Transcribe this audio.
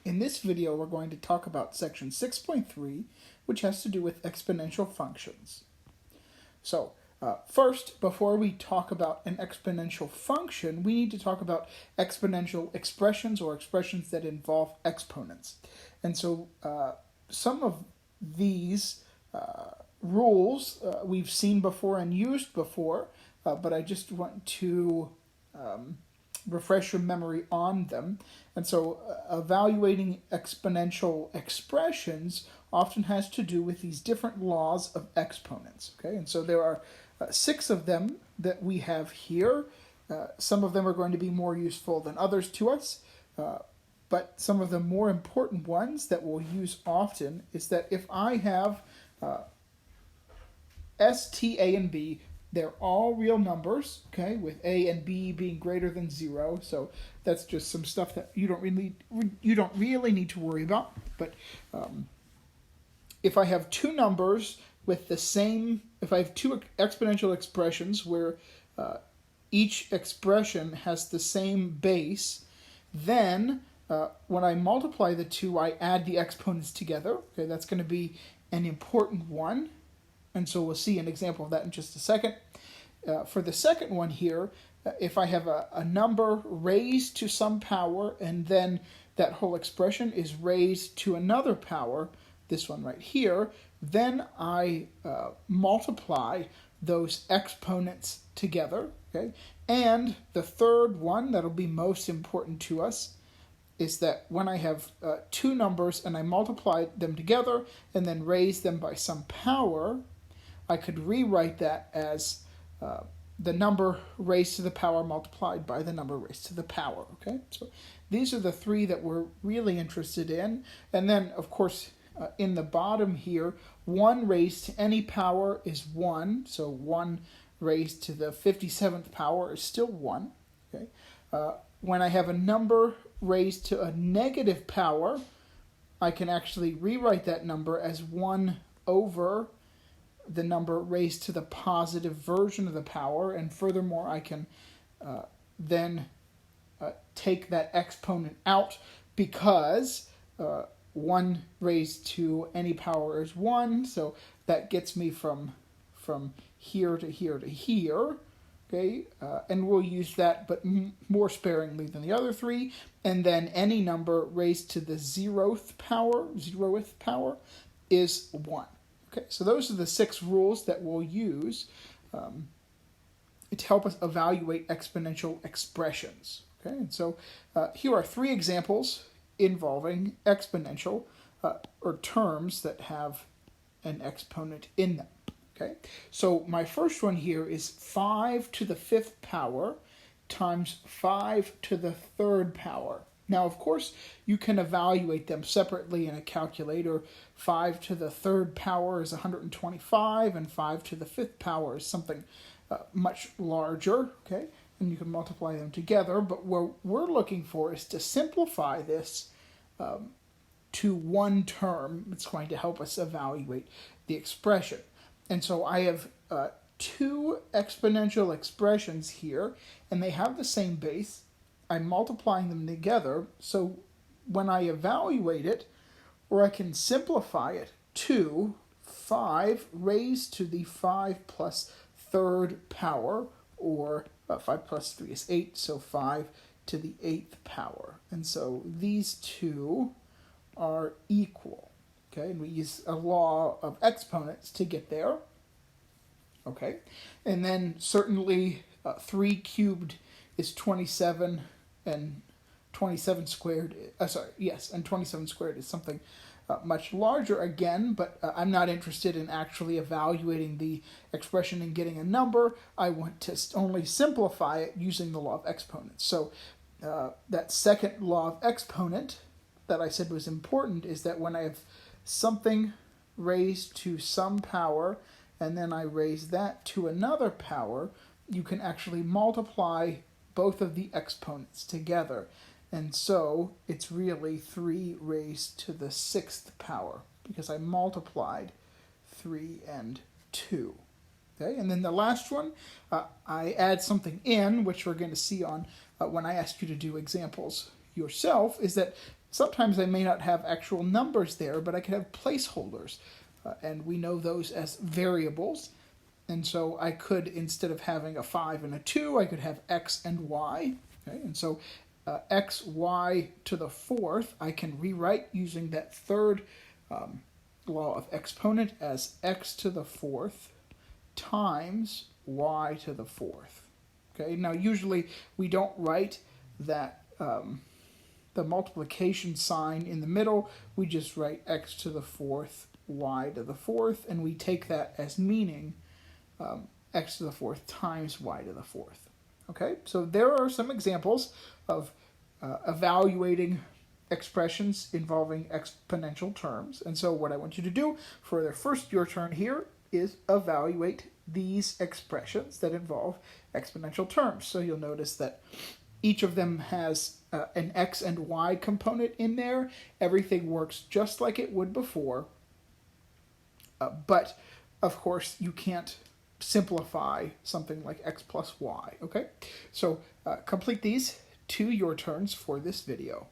In this video, we're going to talk about section 6.3, which has to do with exponential functions. So, first, before we talk about an exponential function, we need to talk about exponential expressions or expressions that involve exponents. And so, some of these rules we've seen before and used before, but I just want to refresh your memory on them. And so evaluating exponential expressions often has to do with these different laws of exponents. Okay, and so there are 6 of them that we have here. Some of them are going to be more useful than others to us, but some of the more important ones that we'll use often is that if I have S, T, A, and B, they're all real numbers, okay, with A and B being greater than 0. So that's just some stuff that you don't really need to worry about. But if I have 2 numbers with the same, if I have 2 exponential expressions where each expression has the same base, then when I multiply the 2, I add the exponents together. Okay, that's going to be an important one. And so we'll see an example of that in just a second. For the second one here, if I have a number raised to some power and then that whole expression is raised to another power, this one right here, then I multiply those exponents together. Okay? And the third one that'll be most important to us is that when I have 2 numbers and I multiply them together and then raise them by some power, I could rewrite that as the number raised to the power multiplied by the number raised to the power. Okay, so these are the 3 that we're really interested in. And then, of course, in the bottom here, 1 raised to any power is 1. So 1 raised to the 57th power is still 1. Okay, when I have a number raised to a negative power, I can actually rewrite that number as 1 over the number raised to the positive version of the power, and furthermore I can then take that exponent out because 1 raised to any power is 1, so that gets me from here to here to here. Okay, and we'll use that but more sparingly than the other 3, and then any number raised to the 0th power is 1. Okay, so those are the 6 rules that we'll use to help us evaluate exponential expressions. Okay, and so here are 3 examples involving exponential or terms that have an exponent in them. Okay, so my first one here is 5 to the 5th power times 5 to the 3rd power. Now, of course, you can evaluate them separately in a calculator. 5 to the 3rd power is 125, and 5 to the 5th power is something much larger, okay? And you can multiply them together, but what we're looking for is to simplify this to one term. It's going to help us evaluate the expression. And so I have 2 exponential expressions here, and they have the same base. I'm multiplying them together, so when I evaluate it, or I can simplify it to 5 raised to the 5 plus 3rd power, or 5 plus 3 is 8, so 5 to the 8th power. And so these 2 are equal. Okay, and we use a law of exponents to get there. Okay, and then certainly 3 cubed is 27, and 27 squared, and 27 squared is something much larger again, but I'm not interested in actually evaluating the expression and getting a number. I want to only simplify it using the law of exponents. So that second law of exponent that I said was important is that when I have something raised to some power, and then I raise that to another power, you can actually multiply both of the exponents together. And so it's really 3 raised to the 6th power because I multiplied 3 and 2. Okay, and then the last one, I add something in, which we're going to see on when I ask you to do examples yourself, is that sometimes I may not have actual numbers there, but I could have placeholders. And we know those as variables. And so I could, instead of having a 5 and a 2, I could have x and y. Okay? And so x, y to the fourth, I can rewrite using that third law of exponent as x to the fourth times y to the fourth. Okay? Now, usually we don't write that the multiplication sign in the middle. We just write x to the fourth, y to the fourth, and we take that as meaning x to the fourth times y to the fourth. Okay, so there are some examples of evaluating expressions involving exponential terms. And so what I want you to do for the first your turn here is evaluate these expressions that involve exponential terms. So you'll notice that each of them has an x and y component in there. Everything works just like it would before. But, of course, you can't simplify something like x plus y, okay? So complete these 2 your turns for this video.